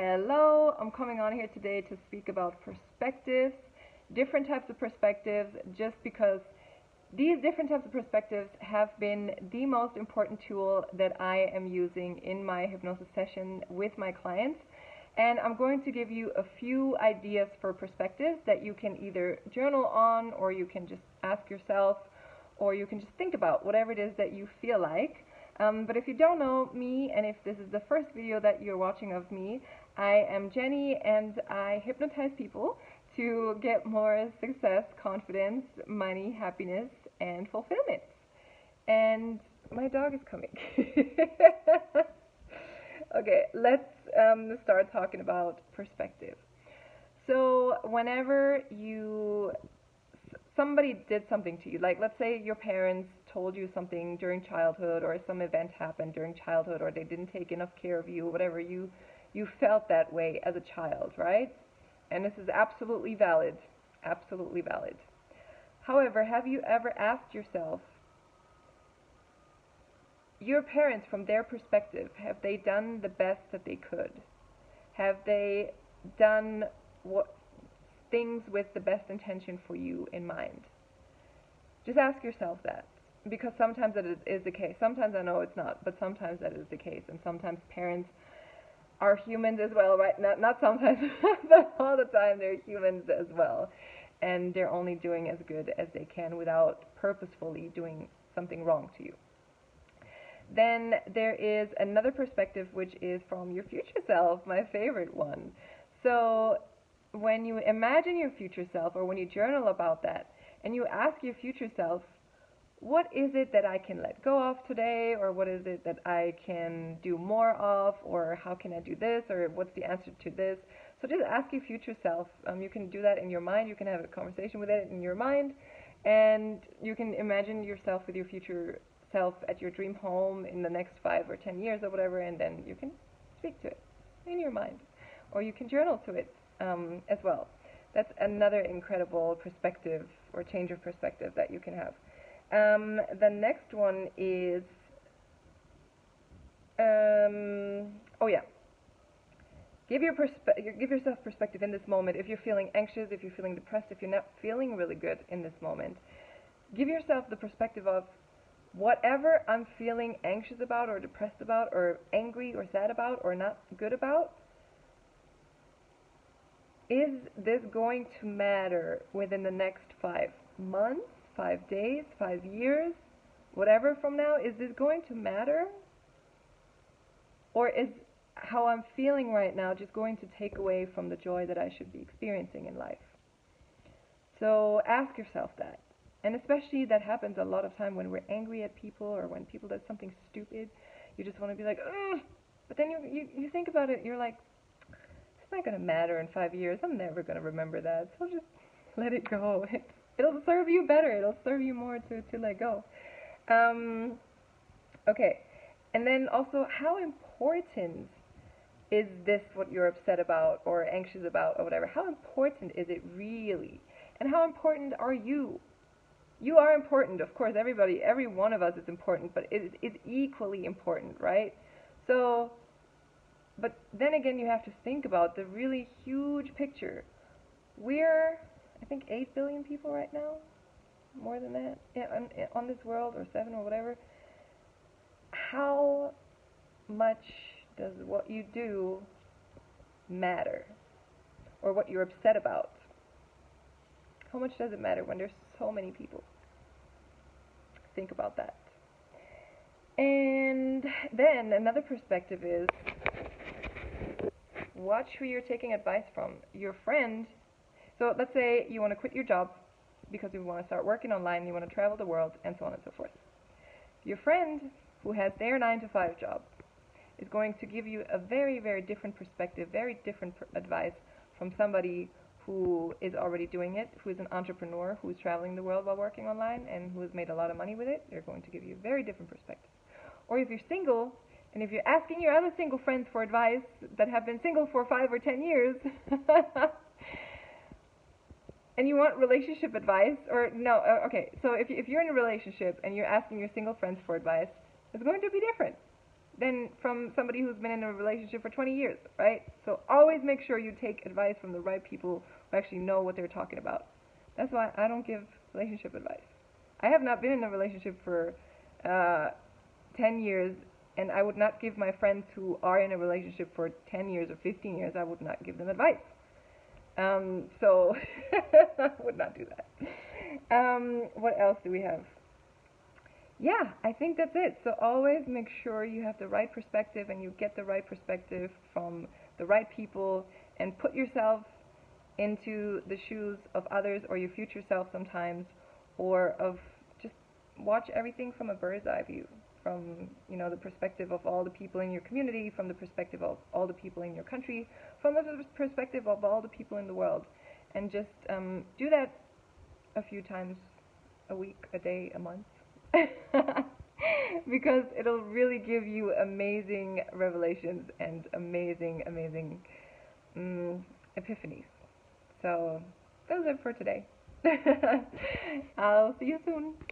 Hello, I'm coming on here today to speak about perspectives, different types of perspectives, just because these different types of perspectives have been the most important tool that I am using in my hypnosis session with my clients. And I'm going to give you a few ideas for perspectives that you can either journal on, or you can just ask yourself, or you can just think about, whatever it is that you feel like. But if you don't know me, and if this is the first video that you're watching of me, I am Jenny, and I hypnotize people to get more success, confidence, money, happiness, and fulfillment. And my dog is coming. Okay, let's start talking about perspective. So whenever somebody did something to you, like let's say your parents told you something during childhood, or some event happened during childhood, or they didn't take enough care of you, whatever, you felt that way as a child, right? And this is absolutely valid, absolutely valid. However, have you ever asked yourself, your parents, from their perspective, have they done the best that they could? Have they done things with the best intention for you in mind? Just ask yourself that, because sometimes that is the case. Sometimes I know it's not, but sometimes that is the case. And sometimes parents are humans as well, right? Not sometimes, but all the time they're humans as well. And they're only doing as good as they can without purposefully doing something wrong to you. Then there is another perspective, which is from your future self, my favorite one. So when you imagine your future self, or when you journal about that, and you ask your future self, what is it that I can let go of today, or what is it that I can do more of, or how can I do this, or what's the answer to this? So just ask your future self. You can do that in your mind. You can have a conversation with it in your mind, and you can imagine yourself with your future self at your dream home in the next 5 or 10 years or whatever, and then you can speak to it in your mind, or you can journal to it as well. That's another incredible perspective, or change of perspective, that you can have. The next one is, give yourself perspective in this moment. If you're feeling anxious, if you're feeling depressed, if you're not feeling really good in this moment, give yourself the perspective of, whatever I'm feeling anxious about, or depressed about, or angry, or sad about, or not good about, is this going to matter within the next 5 months, 5 days, 5 years, whatever from now? Is this going to matter? Or is how I'm feeling right now just going to take away from the joy that I should be experiencing in life? So ask yourself that. And especially that happens a lot of time when we're angry at people, or when people do something stupid. You just want to be like, ugh! But then you think about it, you're like, it's not going to matter in 5 years. I'm never going to remember that. So just let it go. It'll serve you better. It'll serve you more to let go. Okay. And then also, how important is this, what you're upset about or anxious about or whatever? How important is it really? And how important are you? You are important, of course. Everybody, every one of us is important, but it is equally important, right? So, but then again, you have to think about the really huge picture. We're, I think, 8 billion people right now, more than that, on this world, or 7 or whatever. How much does what you do matter, or what you're upset about? How much does it matter when there's so many people? Think about that. And then another perspective is, watch who you're taking advice from. Your friend. So let's say you want to quit your job because you want to start working online, you want to travel the world, and so on and so forth. Your friend, who has their 9-to-5 job, is going to give you a very, very different perspective, very different advice from somebody who is already doing it, who is an entrepreneur, who is traveling the world while working online, and who has made a lot of money with it. They're going to give you a very different perspective. Or if you're single, and if you're asking your other single friends for advice that have been single for 5 or 10 years, and you want relationship advice, or no, okay, so if you're in a relationship and you're asking your single friends for advice, it's going to be different. than from somebody who's been in a relationship for 20 years, right? So always make sure you take advice from the right people who actually know what they're talking about. That's why I don't give relationship advice. I have not been in a relationship for 10 years, and I would not give my friends who are in a relationship for 10 years or 15 years, I would not give them advice. So I would not do that. What else do we have? Yeah, I think that's it. So always make sure you have the right perspective and you get the right perspective from the right people, and put yourself into the shoes of others or your future self sometimes, or of just watch everything from a bird's eye view, from the perspective of all the people in your community, from the perspective of all the people in your country, from the perspective of all the people in the world, and just do that a few times a week, a day, a month. Because it'll really give you amazing revelations and amazing epiphanies. So, that was it for today. I'll see you soon.